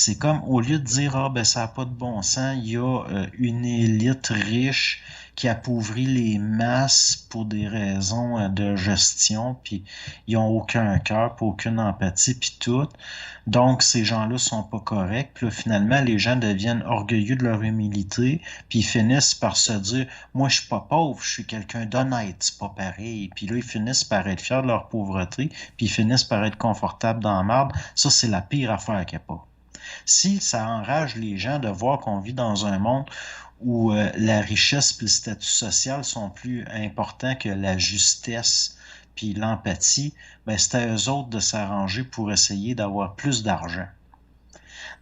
C'est comme, au lieu de dire, ah ben ça n'a pas de bon sens, il y a une élite riche qui appauvrit les masses pour des raisons de gestion, puis ils ont aucun cœur, puis aucune empathie, puis tout. Donc, ces gens-là sont pas corrects. Puis là, finalement, les gens deviennent orgueilleux de leur humilité, puis ils finissent par se dire, moi, je suis pas pauvre, je suis quelqu'un d'honnête, c'est pas pareil. Puis là, ils finissent par être fiers de leur pauvreté, puis ils finissent par être confortables dans la marde. Ça, c'est la pire affaire qu'il n'y a pas. Si ça enrage les gens de voir qu'on vit dans un monde où la richesse et le statut social sont plus importants que la justesse puis l'empathie, ben c'est à eux autres de s'arranger pour essayer d'avoir plus d'argent.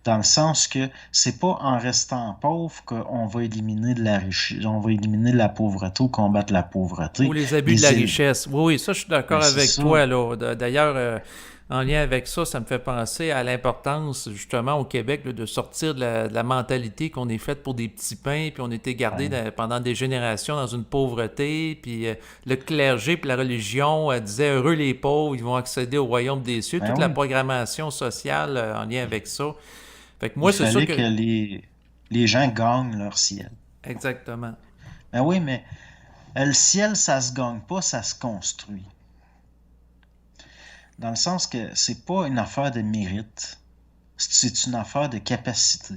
Dans le sens que c'est pas en restant pauvre qu'on va éliminer de la richesse, on va éliminer la pauvreté ou combattre la Ou pauvreté. les abus de la Les îles, richesse. Oui, oui, ça, je suis ben d'accord c'est avec ça. toi, là. D'ailleurs, en lien avec ça, ça me fait penser à l'importance, justement, au Québec, là, de sortir de la mentalité qu'on est faite pour des petits pains, puis on était gardé Ouais. pendant des générations dans une pauvreté, puis le clergé puis la religion disaient heureux les pauvres, ils vont accéder au royaume des cieux. Ben Toute la oui. programmation sociale en lien avec ça. Fait que Il moi, c'est sûr fallait que que. les gens gagnent leur ciel. Exactement. Ben oui, mais le ciel, ça se gagne pas, ça se construit. Dans le sens que c'est pas une affaire de mérite, c'est une affaire de capacité.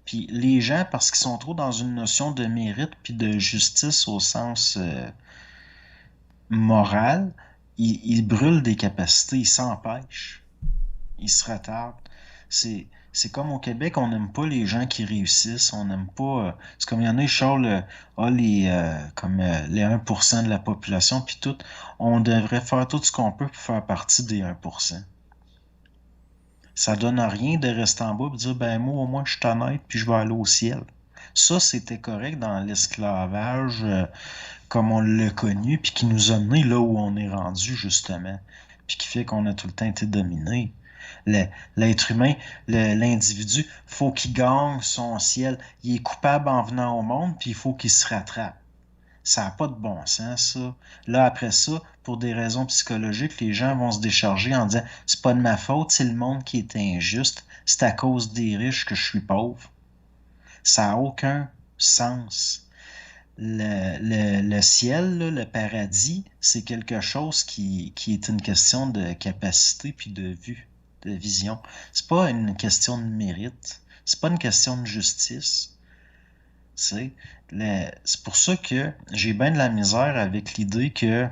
Puis les gens, parce qu'ils sont trop dans une notion de mérite puis de justice au sens moral, ils brûlent des capacités, ils s'empêchent, ils se retardent. C'est comme au Québec, on n'aime pas les gens qui réussissent, on n'aime pas. C'est comme il y en a, ils charlent comme les 1% de la population, puis tout. On devrait faire tout ce qu'on peut pour faire partie des 1%. Ça donne rien de rester en bas et de dire, ben moi, au moins, je suis honnête, puis je vais aller au ciel. Ça, c'était correct dans l'esclavage comme on l'a connu, puis qui nous a menés là où on est rendu, justement, puis qui fait qu'on a tout le temps été dominé. Le- L'être humain, l'individu, faut qu'il gagne son ciel. Il est coupable en venant au monde, puis il faut qu'il se rattrape. Ça n'a pas de bon sens, ça. Là, après ça, pour des raisons psychologiques, les gens vont se décharger en disant, c'est pas de ma faute, c'est le monde qui est injuste, c'est à cause des riches que je suis pauvre. Ça n'a aucun sens. Le ciel, là, le paradis, c'est quelque chose qui est une question de capacité puis de vue, de vision. C'est pas une question de mérite. C'est pas une question de justice. C'est c'est pour ça que j'ai bien de la misère avec l'idée que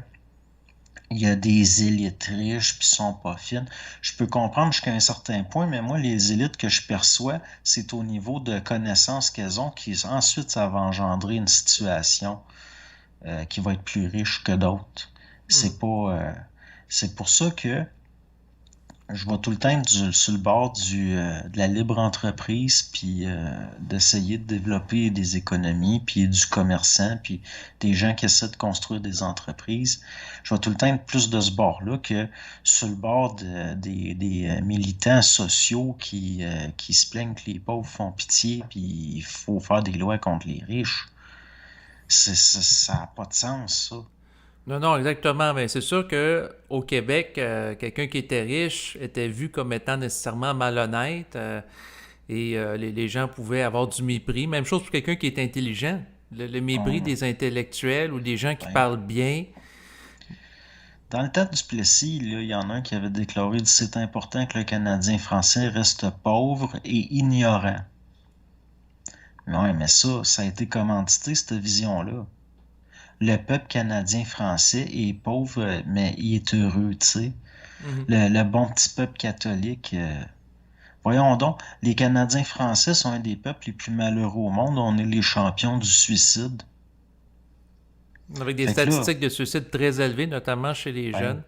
il y a des élites riches qui sont pas fines. Je peux comprendre jusqu'à un certain point, mais moi, les élites que je perçois, c'est au niveau de connaissances qu'elles ont, qui ensuite, ça va engendrer une situation qui va être plus riche que d'autres. Hmm. C'est pas, c'est pour ça que je vais tout le temps être sur le bord de la libre entreprise, puis d'essayer de développer des économies, puis du commerçant, puis des gens qui essaient de construire des entreprises. Je vais tout le temps être plus de ce bord-là que sur le bord des militants sociaux qui se plaignent que les pauvres font pitié, puis il faut faire des lois contre les riches. Ça n'a pas de sens, ça. Non, non, exactement. Mais c'est sûr que au Québec, quelqu'un qui était riche était vu comme étant nécessairement malhonnête et les gens pouvaient avoir du mépris. Même chose pour quelqu'un qui est intelligent. Le mépris On- des intellectuels ou des gens qui ouais. parlent bien. Dans le temps du Plessis, là, il y en a un qui avait déclaré c'est important que le Canadien français reste pauvre et ignorant. Ouais, mais ça a été commandité, cette vision-là. Le peuple canadien français est pauvre, mais il est heureux, tu sais. Mhm. Le bon petit peuple catholique. Voyons donc, les Canadiens français sont un des peuples les plus malheureux au monde. On est les champions du suicide. Avec des Fait que là, statistiques de suicide très élevées, notamment chez les ben, jeunes.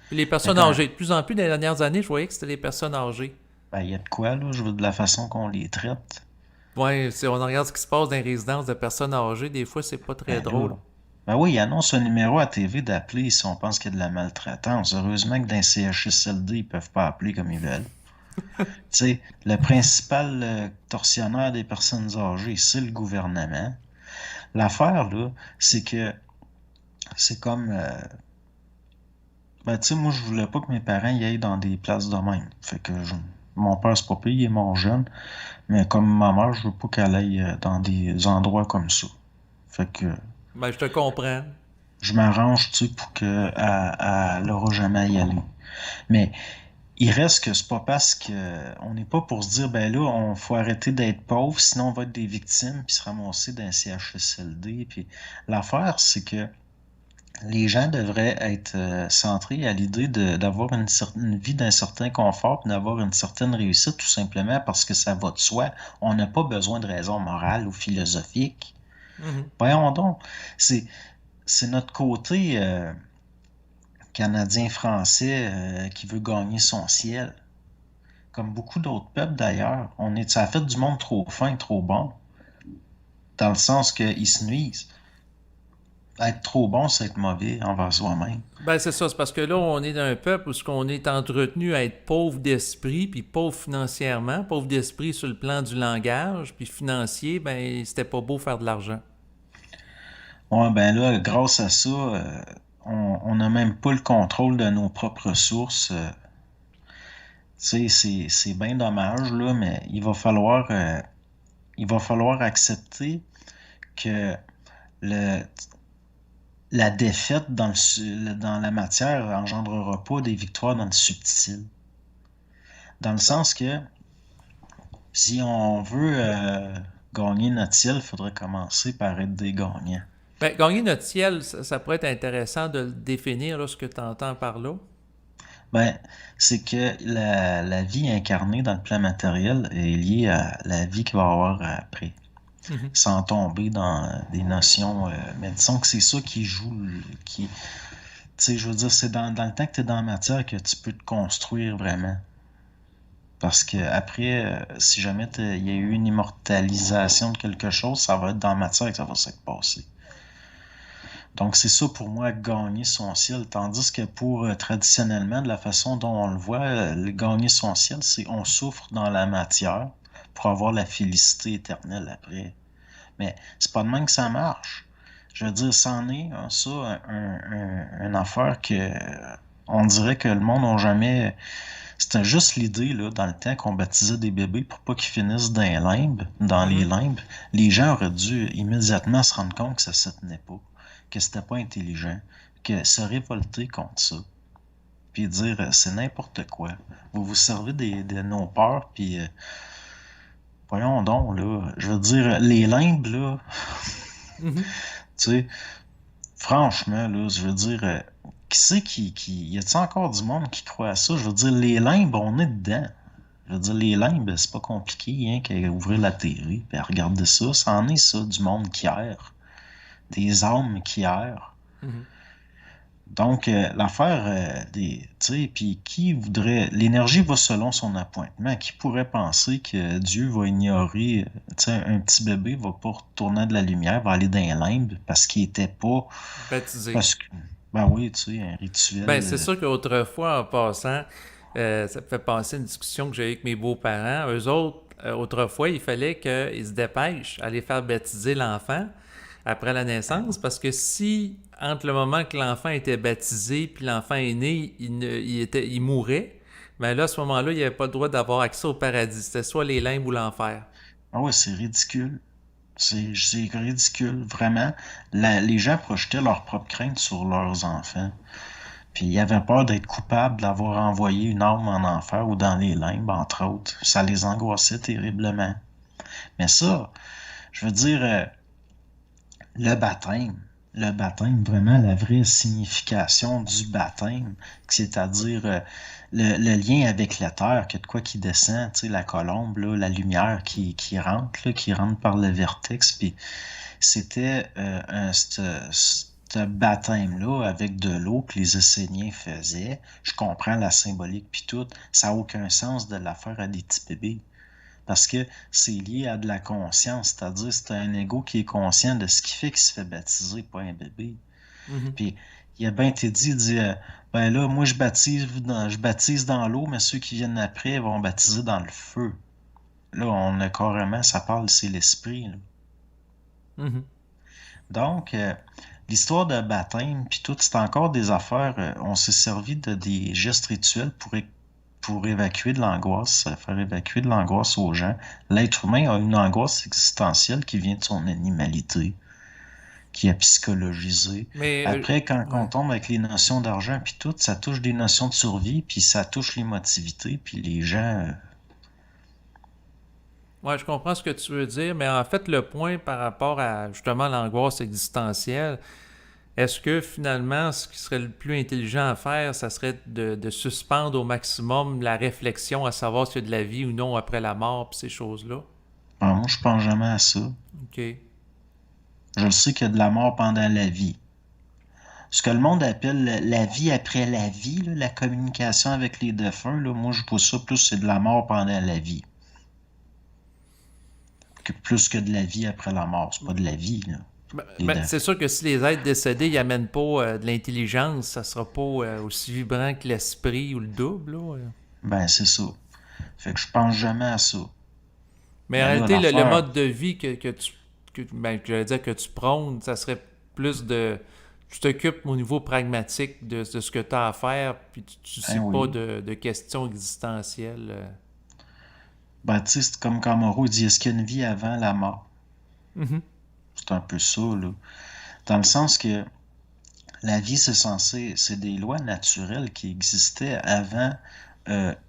Puis les mais personnes quand, âgées. De plus en plus, dans les dernières années, je voyais que c'était les personnes âgées. ben, il y a de quoi, là, je veux de la façon qu'on les traite. Ouais, si on regarde ce qui se passe dans les résidences de personnes âgées, des fois, c'est pas très Ben là, drôle. ben oui, il annonce un numéro à TV d'appeler si on pense qu'il y a de la maltraitance. Heureusement que dans les CHSLD, ils peuvent pas appeler comme ils veulent. Tu sais, le principal tortionnaire des personnes âgées, c'est le gouvernement. L'affaire, là, c'est que c'est comme... ben, tu sais, moi, je voulais pas que mes parents y aillent dans des places de même. Fait que je mon père, c'est pas pire, il est mort jeune. Mais comme ma mère, je veux pas qu'elle aille dans des endroits comme ça. Fait que Ben, je te comprends. je m'arrange, tu sais, pour que elle aura jamais à y aller. Mais il reste que c'est pas parce que on n'est pas pour se dire ben là on faut arrêter d'être pauvre sinon on va être des victimes puis se ramasser dans un CHSLD puis l'affaire c'est que les gens devraient être centrés à l'idée d'avoir une vie d'un certain confort puis d'avoir une certaine réussite tout simplement parce que ça va de soi. On n'a pas besoin de raisons morales ou philosophiques. Mhm. Voyons donc, c'est c'est notre côté canadien-français qui veut gagner son ciel. Comme beaucoup d'autres peuples d'ailleurs, ça a fait du monde trop fin, trop bon, dans le sens qu'ils se nuisent. Être trop bon, c'est être mauvais envers soi-même. Ben, c'est ça, c'est parce que là, on est dans un peuple où on est entretenu à être pauvre d'esprit, puis pauvre financièrement, pauvre d'esprit sur le plan du langage, puis financier, ben, c'était pas beau faire de l'argent. Ouais, ben là, grâce à ça, on n'a même pas le contrôle de nos propres ressources. Tu sais, c'est bien dommage, là, mais il va falloir accepter que le, la défaite dans la matière engendrera pas des victoires dans le subtil. Dans le sens que si on veut gagner notre ciel, il faudrait commencer par être des gagnants. Ben, gagner notre ciel, ça pourrait être intéressant de le définir, là, ce que tu entends par là. Ben, c'est que la vie incarnée dans le plan matériel est liée à la vie qu'il va y avoir après, Mhm. sans tomber dans des notions. Mais disons que c'est ça qui joue, qui, tu sais, je veux dire, c'est dans le temps que tu es dans la matière que tu peux te construire vraiment. Parce que après, si jamais il y a eu une immortalisation de quelque chose, ça va être dans la matière que ça va s'être passé. Donc c'est ça pour moi, gagner son ciel. Tandis que pour traditionnellement, de la façon dont on le voit, gagner son ciel, c'est on souffre dans la matière pour avoir la félicité éternelle après. Mais c'est pas de même que ça marche. Je veux dire, c'en est ça, une affaire que on dirait que le monde n'a jamais. C'était juste l'idée, là, dans le temps qu'on baptisait des bébés pour pas qu'ils finissent dans les limbes, dans les Mhm. limbes. Les gens auraient dû immédiatement se rendre compte que ça se tenait pas, que c'était pas intelligent, que se révolter contre ça, puis dire c'est n'importe quoi. Vous vous servez de nos peurs, puis voyons donc, là. Je veux dire, les limbes, là, Mhm. tu sais, franchement, là, je veux dire, qui c'est y a-t-il encore du monde qui croit à ça? Je veux dire, les limbes, on est dedans. Je veux dire, les limbes, c'est pas compliqué, hein, qu'à ouvrir la télé, puis à regarder ça. Ça en est ça, du monde qui erre. Des âmes qui errent. Mhm. Donc, l'affaire tu sais, puis qui voudrait. L'énergie va selon son appointement. Qui pourrait penser que Dieu va ignorer. Tu sais, un petit bébé va pas retourner de la lumière, va aller dans les limbes parce qu'il était pas. Baptisé. Parce que. Ben oui, tu sais, un Ben, rituel. c'est sûr qu'autrefois, en passant, ça me fait passer une discussion que j'ai eu avec mes beaux-parents. Eux autres, autrefois, il fallait qu'ils se dépêchent à aller faire baptiser l'enfant après la naissance, parce que si, entre le moment que l'enfant était baptisé puis l'enfant est né, il mourait, ben là, à ce moment-là, il n'avait pas le droit d'avoir accès au paradis. C'était soit les limbes ou l'enfer. Ah ouais, c'est ridicule. C'est ridicule, vraiment. Les gens projetaient leurs propres craintes sur leurs enfants. Puis ils avaient peur d'être coupables d'avoir envoyé une âme en enfer ou dans les limbes, entre autres. Ça les angoissait terriblement. Mais ça, je veux dire, le baptême, vraiment la vraie signification du baptême, c'est-à-dire le lien avec la terre, que de quoi qui descend, tu sais, la colombe, là, la lumière qui rentre, là, qui rentre par le vertex, puis c'était ce baptême-là avec de l'eau que les Esséniens faisaient. Je comprends la symbolique puis tout. Ça n'a aucun sens de la faire à des petits bébés. Parce que c'est lié à de la conscience, c'est-à-dire c'est un ego qui est conscient de ce qui fait qu'il se fait baptiser, pas un bébé. Mhm. Puis il a bien été dit, il dit ben là, moi je baptise dans l'eau, mais ceux qui viennent après vont baptiser dans le feu. Là, on a carrément, ça parle, c'est l'esprit, là. Mhm. Donc, l'histoire de baptême, puis tout, c'est encore des affaires. On s'est servi de des gestes rituels pour évacuer de l'angoisse, faire évacuer de l'angoisse aux gens. L'être humain a une angoisse existentielle qui vient de son animalité, qui est psychologisée. Mais, Après, quand on ouais. tombe avec les notions d'argent puis tout, ça touche des notions de survie, puis ça touche l'émotivité, puis les gens... Ouais, je comprends ce que tu veux dire, mais en fait, le point par rapport à justement l'angoisse existentielle, est-ce que finalement, ce qui serait le plus intelligent à faire, ça serait de suspendre au maximum la réflexion à savoir s'il y a de la vie ou non après la mort, puis ces choses-là? moi, je pense jamais à ça. OK. Je le sais qu'il y a de la mort pendant la vie. Ce que le monde appelle la vie après la vie, là, la communication avec les défunts, là, moi, je vois ça plus, c'est de la mort pendant la vie. Plus que de la vie après la mort. C'est pas de la vie, là. Les C'est défunts. sûr que si les êtres décédés n'amènent pas de l'intelligence, ça sera pas aussi vibrant que l'esprit ou le double, là. Ben, c'est ça. Fait que je pense jamais à ça. Mais en Mais là, réalité, le l'affaire, mode de vie que j'allais dire que tu prônes, ça serait plus de. Tu t'occupes au niveau pragmatique de ce que tu as à faire, puis tu sais hein, pas oui. de questions existentielles. Ben, tu sais, c'est comme quand Moreau dit, est-ce qu'il y a une vie avant la mort? Mhm. C'est un peu ça, là. Dans le sens que la vie, c'est des lois naturelles qui existaient avant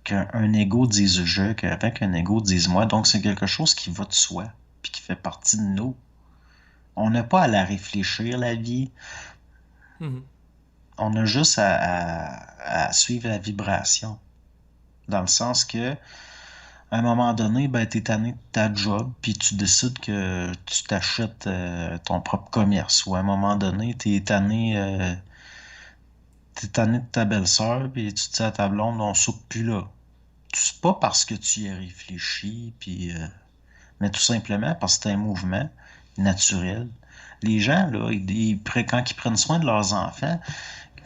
qu'un ego dise je, qu'avant qu'un ego dise moi. Donc, c'est quelque chose qui va de soi, puis qui fait partie de nous. On n'a pas à la réfléchir, la vie. Mhm. On a juste à suivre la vibration. Dans le sens que, à un moment donné, ben, tu es tanné de ta job, puis tu décides que tu t'achètes ton propre commerce. Ou à un moment donné, t'es tanné de ta belle-sœur, puis tu te dis à ta blonde, on soupe plus là. C'est pas parce que tu y as réfléchi, puis, mais tout simplement parce que c'est un mouvement naturel. Les gens, là, quand ils prennent soin de leurs enfants,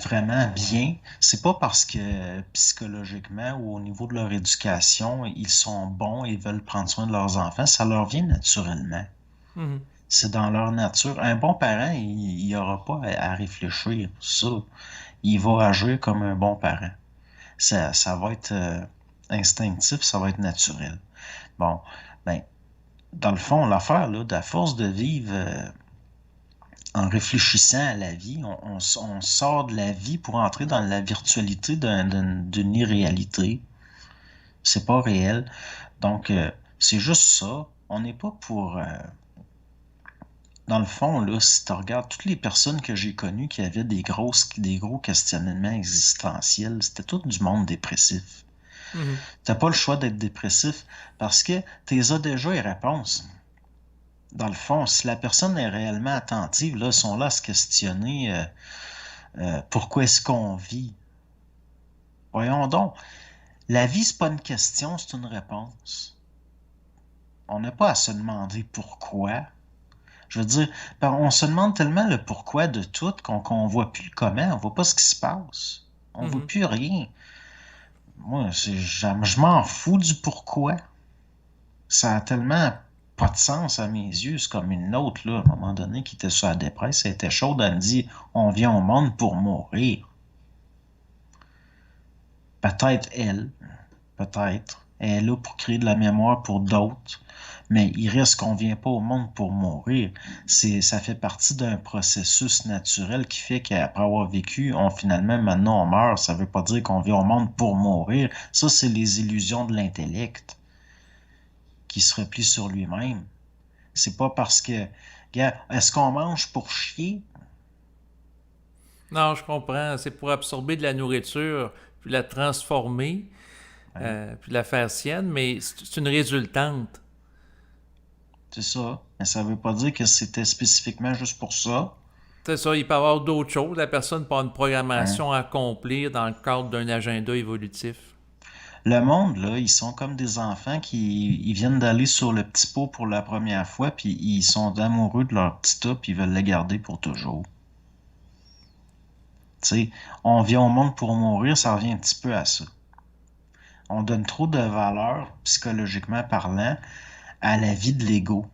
vraiment bien, c'est pas parce que psychologiquement ou au niveau de leur éducation, ils sont bons et veulent prendre soin de leurs enfants, ça leur vient naturellement. Mhm. C'est dans leur nature. Un bon parent, il n'aura pas à réfléchir ça. Il va agir comme un bon parent. Ça va être instinctif, ça va être naturel. Bon, ben, dans le fond, l'affaire, là, de la force de vivre en réfléchissant à la vie, on sort de la vie pour entrer dans la virtualité d'une irréalité. C'est pas réel. Donc, c'est juste ça. On n'est pas pour... dans le fond, là, si tu regardes toutes les personnes que j'ai connues qui avaient des gros questionnements existentiels, c'était tout du monde dépressif. Mhm. T'as pas le choix d'être dépressif parce que tu as déjà les réponses. Dans le fond, si la personne est réellement attentive, là, ils sont là à se questionner pourquoi est-ce qu'on vit. Voyons donc, la vie, c'est pas une question, c'est une réponse. On n'a pas à se demander pourquoi. Je veux dire, on se demande tellement le pourquoi de tout qu'on voit plus le comment, on voit pas ce qui se passe. On voit Mhm. plus rien. Moi, je m'en fous du pourquoi. Ça a tellement pas de sens à mes yeux. C'est comme une autre, là, à un moment donné, qui était sur la dépresse. Elle était chaude, elle me dit, on vient au monde pour mourir. Peut-être elle, peut-être. Elle est là pour créer de la mémoire pour d'autres. Mais il reste qu'on vient pas au monde pour mourir. Ça fait partie d'un processus naturel qui fait qu'après avoir vécu, finalement, maintenant, on meurt. Ça veut pas dire qu'on vient au monde pour mourir. Ça, c'est les illusions de l'intellect qui se replie sur lui-même. C'est pas parce que, gars, est-ce qu'on mange pour chier? Non, je comprends. C'est pour absorber de la nourriture, puis la transformer, Ouais, puis la faire sienne, mais c'est une résultante. c'est ça. Mais ça veut pas dire que c'était spécifiquement juste pour ça. C'est ça, il peut y avoir d'autres choses. La personne peut avoir une Hein. programmation à accomplir dans le cadre d'un agenda évolutif. Le monde, là, ils sont comme des enfants qui ils viennent d'aller sur le petit pot pour la première fois, puis ils sont amoureux de leur petit tas, puis ils veulent le garder pour toujours. Tu sais, on vient au monde pour mourir, ça revient un petit peu à ça. On donne trop de valeur, psychologiquement parlant, à la vie de l'ego,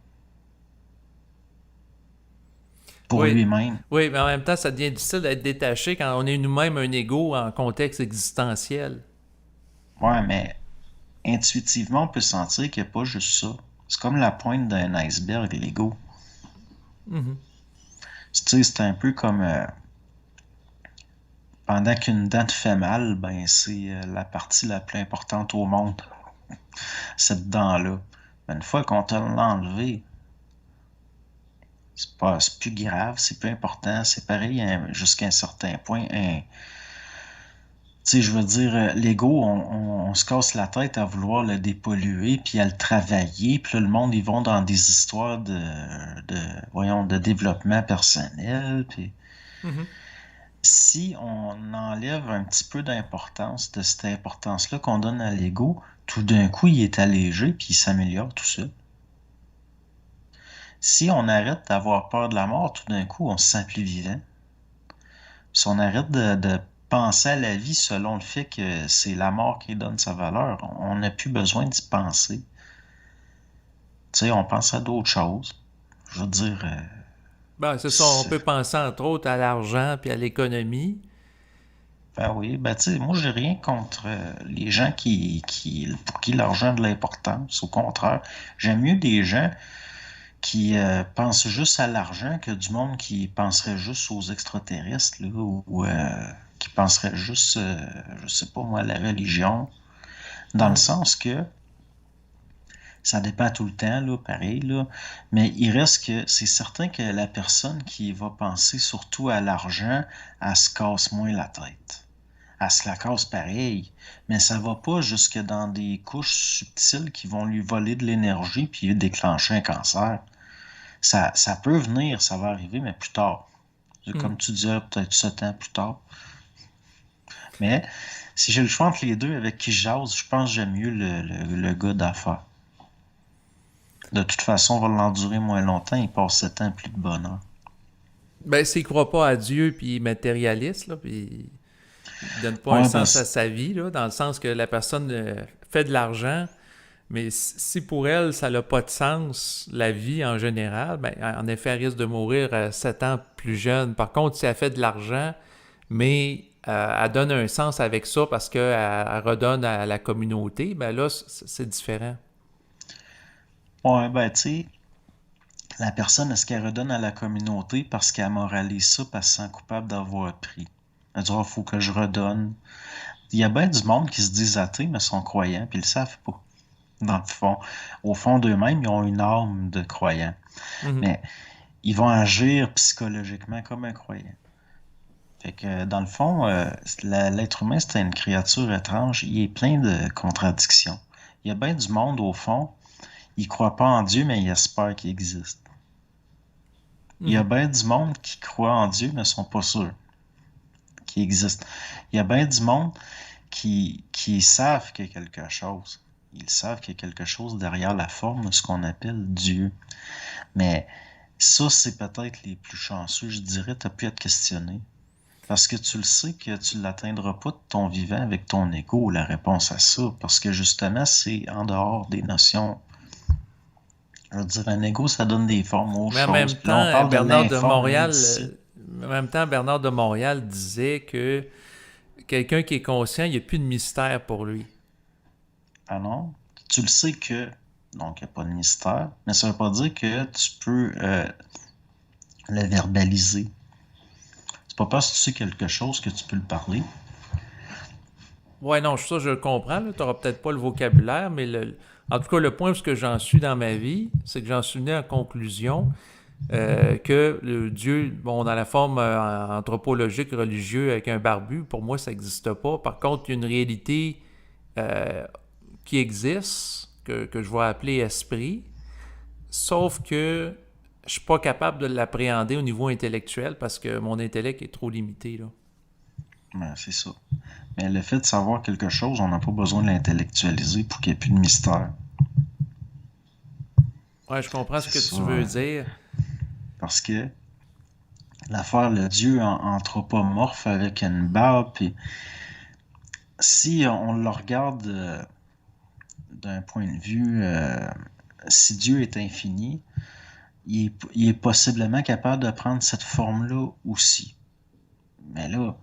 pour Oui, lui-même. oui, mais en même temps, ça devient difficile d'être détaché quand on est nous-mêmes un ego en contexte existentiel. Ouais, mais intuitivement, on peut sentir qu'il n'y a pas juste ça. C'est comme la pointe d'un iceberg, l'ego. Mhm. Tu sais, c'est un peu comme pendant qu'une dent te fait mal, ben c'est la partie la plus importante au monde, cette dent-là. Mais une fois qu'on t'a enlevé, c'est plus grave, c'est plus important, c'est pareil hein, jusqu'à un certain point. Tu sais, je veux dire, l'ego, on se casse la tête à vouloir le dépolluer, puis à le travailler, puis là, le monde, ils vont dans des histoires voyons, de développement personnel, puis Mhm. si on enlève un petit peu d'importance de cette importance-là qu'on donne à l'ego, tout d'un coup, il est allégé, puis il s'améliore tout seul. Si on arrête d'avoir peur de la mort, tout d'un coup, on se sent plus vivant. Si on arrête de penser à la vie selon le fait que c'est la mort qui donne sa valeur, on n'a plus besoin d'y penser. Tu sais, on pense à d'autres choses. Je veux dire, Ben, c'est ça, on peut penser entre autres à l'argent puis à l'économie. ben oui, ben tu sais, moi j'ai rien contre les gens pour qui l'argent a de l'importance. Au contraire, j'aime mieux des gens qui pensent juste à l'argent que du monde qui penserait juste aux extraterrestres, là, ou qui penserait juste, je sais pas moi, à la religion. Dans le Mhm. sens que ça dépend tout le temps, là, pareil, là. Mais il reste que c'est certain que la personne qui va penser surtout à l'argent, elle se casse moins la tête. Elle se la casse pareil. Mais ça va pas jusque dans des couches subtiles qui vont lui voler de l'énergie puis déclencher un cancer. Ça peut venir, ça va arriver, mais plus tard. Mhm. Comme tu disais, peut-être 7 ans plus tard. Mais si j'ai le choix entre les deux avec qui je jase, je pense que j'aime mieux le gars d'affaires. De toute façon, on va l'endurer moins longtemps. Il passe 7 ans plus de bonheur. Ben, s'il croit pas à Dieu puis il est matérialiste, là, puis il donne pas un Ouais, sens à sa vie, là, dans le sens que la personne fait de l'argent, mais si pour elle, ça n'a pas de sens, la vie en général, ben, en effet, elle risque de mourir à 7 ans plus jeune. Par contre, si elle fait de l'argent, mais elle donne un sens avec ça parce qu'elle elle redonne à la communauté, ben là, c'est différent. ouais, ben, tu sais, la personne, est-ce qu'elle redonne à la communauté parce qu'elle moralise ça, parce qu'elle se sent coupable d'avoir pris? Elle dit, il faut que je redonne. Il y a bien du monde qui se disent athées, mais sont croyants, puis ils le savent pas. Dans le fond, au fond d'eux-mêmes, ils ont une âme de croyants. Mhm. Mais ils vont agir psychologiquement comme un croyant. Fait que dans le fond, l'être humain, c'est une créature étrange. Il est plein de contradictions. Il y a bien du monde, au fond, il croit pas en Dieu, mais il espère qu'il existe. Il y a Mhm. bien du monde qui croit en Dieu, mais sont pas sûrs qu'il existe. Il y a bien du monde qui savent qu'il y a quelque chose. Ils savent qu'il y a quelque chose derrière la forme de ce qu'on appelle Dieu. Mais ça, c'est peut-être les plus chanceux, je dirais, t'as pu être questionné. Parce que tu le sais que tu ne l'atteindras pas de ton vivant avec ton ego, la réponse à ça. Parce que justement, c'est en dehors des notions. Je veux dire, un ego, ça donne des formes aux Mais en choses. même Puis là, on temps, parle de Bernard de l'informe, Montréal, l'indicible. en même temps, Bernard de Montréal disait que quelqu'un qui est conscient, il n'y a plus de mystère pour lui. Ah non? Tu le sais que, donc il n'y a pas de mystère, mais ça ne veut pas dire que tu peux le verbaliser. C'est pas parce que tu sais quelque chose que tu peux le parler. Ouais, non, ça, je le comprends. Tu n'auras peut-être pas le vocabulaire, mais en tout cas, le point où j'en suis dans ma vie, c'est que j'en suis venu à la conclusion que le Dieu, bon, dans la forme anthropologique, religieux, avec un barbu, pour moi, ça n'existe pas. Par contre, il y a une réalité euh, qui existe, que je vais appeler esprit, sauf que je suis pas capable de l'appréhender au niveau intellectuel parce que mon intellect est trop limité, là. Ben, c'est ça. Mais le fait de savoir quelque chose, on n'a pas besoin de l'intellectualiser pour qu'il n'y ait plus de mystère. Ouais, je comprends ce C'est que ça. tu veux dire. Parce que l'affaire, le dieu anthropomorphe avec une barbe, puis si on le regarde d'un point de vue, si Dieu est infini, il est possiblement capable de prendre cette forme-là aussi. Mais là,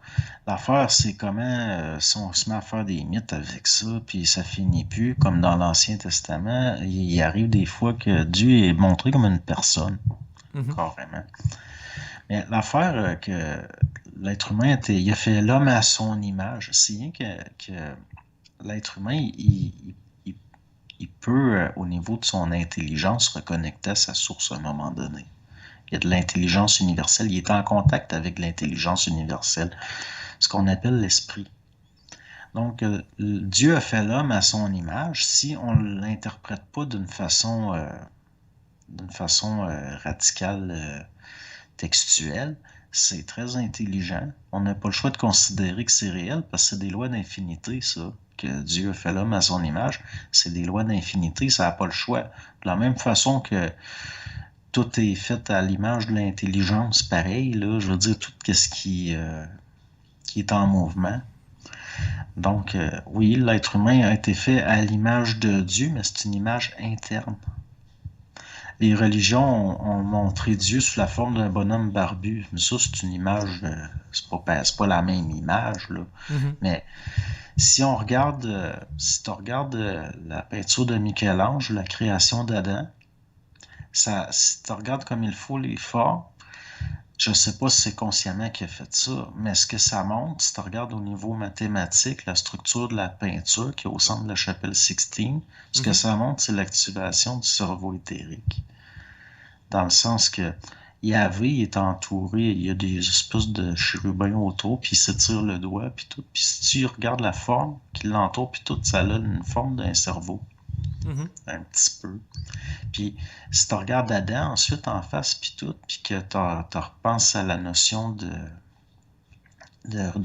l'affaire, c'est comment si on se met à faire des mythes avec ça, puis ça finit plus, comme dans l'Ancien Testament, il arrive des fois que Dieu est montré comme une personne, Mhm. carrément. Mais l'affaire que l'être humain, il a fait l'homme à son image. C'est rien que l'être humain, il- il peut, au niveau de son intelligence, reconnecter à sa source à un moment donné. Il y a de l'intelligence universelle. Il est en contact avec l'intelligence universelle, ce qu'on appelle l'esprit. Donc, Dieu a fait l'homme à son image. Si on ne l'interprète pas d'une façon radicale, textuelle, c'est très intelligent. On n'a pas le choix de considérer que c'est réel parce que c'est des lois d'infinité, ça. Que Dieu a fait l'homme à son image, c'est des lois d'infinité, ça n'a pas le choix. De la même façon que tout est fait à l'image de l'intelligence, pareil, là, je veux dire, tout ce qui est en mouvement. Donc, oui, l'être humain a été fait à l'image de Dieu, mais c'est une image interne. Les religions ont montré Dieu sous la forme d'un bonhomme barbu. Mais ça, c'est une image, c'est pas la même image, là. Mhm. Mais si tu regardes la peinture de Michel-Ange, la création d'Adam, si tu regardes comme il faut les formes, je ne sais pas si c'est consciemment qu'il a fait ça, mais ce que ça montre, si tu regardes au niveau mathématique, la structure de la peinture qui est au centre de la chapelle Sixtine, ce que Mhm. ça montre, c'est l'activation du cerveau éthérique. Dans le sens que Yahvé est entouré, il y a des espèces de chérubins autour, puis il s'étire le doigt, puis tout. Puis si tu regardes la forme qui l'entoure, puis tout, ça a une forme d'un cerveau, Mhm. un petit peu. Puis si tu regardes Adam ensuite en face, puis tout, puis que tu repenses à la notion de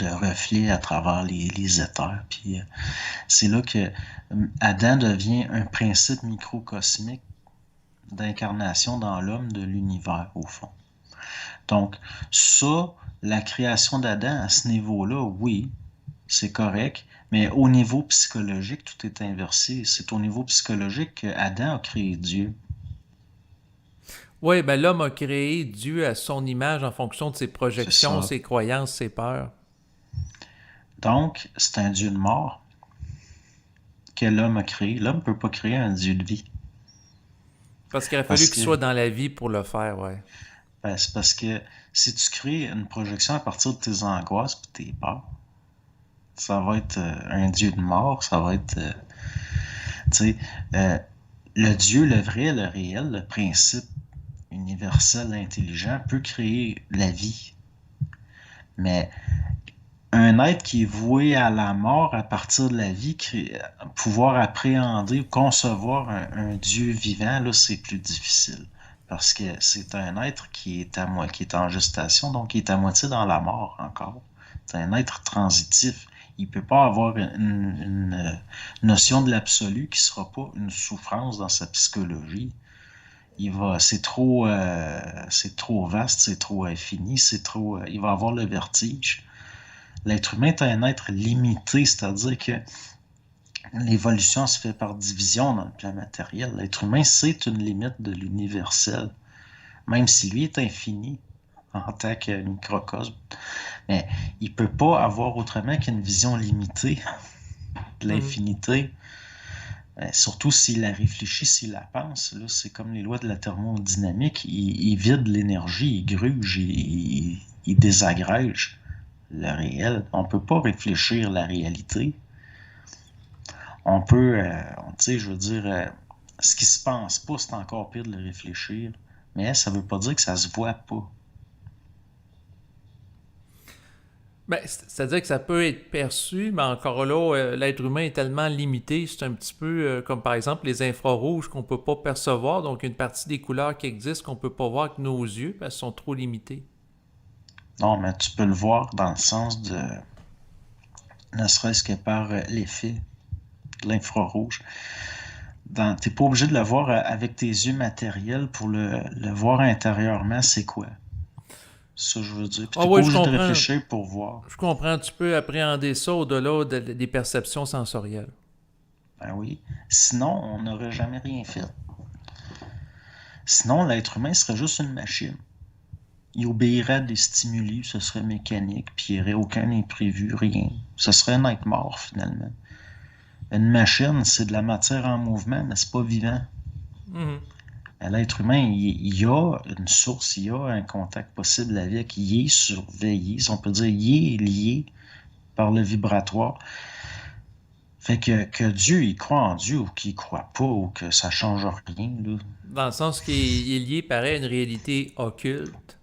reflet à travers les éthers, puis c'est là que Adam devient un principe microcosmique d'incarnation dans l'homme de l'univers, au fond. Donc, ça, la création d'Adam à ce niveau-là, oui, c'est correct, mais au niveau psychologique, tout est inversé. C'est au niveau psychologique que Adam a créé Dieu. Oui, ben l'homme a créé Dieu à son image en fonction de ses C'est projections, ça. ses croyances, ses peurs. Donc, c'est un Dieu de mort que l'homme a créé. L'homme ne peut pas créer un Dieu de vie. Parce qu'il aurait fallu Parce qu'il que, soit dans la vie pour le faire, ouais. c'est parce que si tu crées une projection à partir de tes angoisses et tes peurs, ça va être un Dieu de mort, ça va être, tu sais, euh, le Dieu, le vrai, le réel, le principe universel, intelligent, peut créer la vie. Mais un être qui est voué à la mort à partir de la vie, pouvoir appréhender, concevoir un Dieu vivant, là, c'est plus difficile. Parce que c'est un être qui est en gestation, donc qui est à moitié dans la mort encore. C'est un être transitif. Il ne peut pas avoir une notion de l'absolu qui ne sera pas une souffrance dans sa psychologie. C'est trop vaste, c'est trop infini, il va avoir le vertige. L'être humain est un être limité, c'est-à-dire que l'évolution se fait par division dans le plan matériel. L'être humain, c'est une limite de l'universel, même si lui est infini en tant que microcosme. Mais il ne peut pas avoir autrement qu'une vision limitée de Mhm. l'infinité. Surtout s'il la réfléchit, s'il la pense, là, c'est comme les lois de la thermodynamique, il vide l'énergie, il gruge, il désagrège le réel. On ne peut pas réfléchir la réalité. On peut, tu sais, je veux dire, ce qui se pense pas, c'est encore pire de le réfléchir. Mais ça veut pas dire que ça se voit pas. Ben, c'est-à-dire que ça peut être perçu, mais encore là, l'être humain est tellement limité. C'est un petit peu comme par exemple les infrarouges qu'on peut pas percevoir. Donc, une partie des couleurs qui existent qu'on peut pas voir avec nos yeux parce qu'elles sont trop limitées. Non, mais tu peux le voir dans le sens de, ne serait-ce que par l'effet de l'infrarouge. T'es pas obligé de le voir avec tes yeux matériels pour le voir intérieurement, c'est quoi. Ça, je veux dire. Puis Ah t'es pas oui, obligé de réfléchir pour voir. je comprends. Tu peux appréhender ça au-delà des perceptions sensorielles. Ben oui. Sinon, on n'aurait jamais rien fait. Sinon, l'être humain serait juste une machine. Il obéirait à des stimuli, ce serait mécanique, puis il n'y aurait aucun imprévu, rien. Ce serait un être mort, finalement. Une machine, c'est de la matière en mouvement, mais c'est pas vivant. Mhm. L'être humain, il y a une source, il y a un contact possible avec, il est surveillé, si on peut dire, il est lié par le vibratoire. Fait que Dieu, il croit en Dieu ou qu'il croit pas ou que ça change rien, là. Dans le sens qu'il est lié, pareil, à une réalité occulte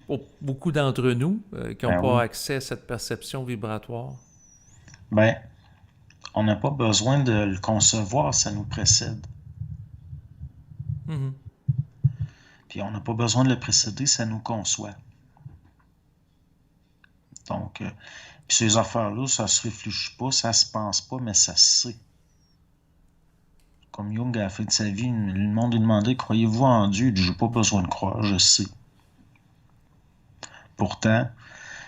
pour beaucoup d'entre nous qui n'ont Ben pas oui. accès à cette perception vibratoire. Ben, on n'a pas besoin de le concevoir, ça nous précède. Mhm. Puis on n'a pas besoin de le précéder, ça nous conçoit. Donc, puis ces affaires-là, ça se réfléchit pas, ça se pense pas, mais ça se sait. Comme Jung, à la fin de sa vie, le monde lui demandait, croyez-vous en Dieu? Il dit, j'ai pas besoin de croire, je sais. Pourtant,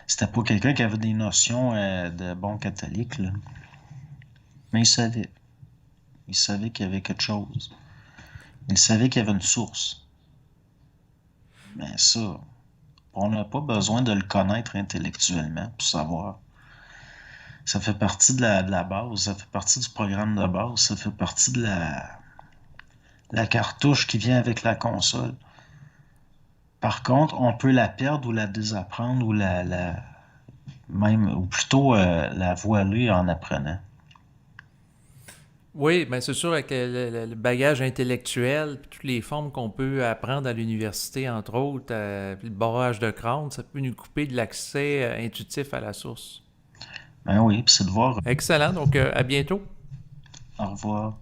c'était pas quelqu'un qui avait des notions de bon catholique, là. Mais il savait. Il savait qu'il y avait quelque chose. Il savait qu'il y avait une source. Mais ça, on n'a pas besoin de le connaître intellectuellement pour savoir. Ça fait partie de la base, ça fait partie du programme de base, ça fait partie de la cartouche qui vient avec la console. Par contre, on peut la perdre ou la désapprendre ou même, ou plutôt la voiler en apprenant. Oui, mais c'est sûr, avec le bagage intellectuel, puis toutes les formes qu'on peut apprendre à l'université, entre autres, puis le barrage de crâne, ça peut nous couper de l'accès intuitif à la source. Ben oui, puis c'est de voir. Excellent, donc à bientôt. Au revoir.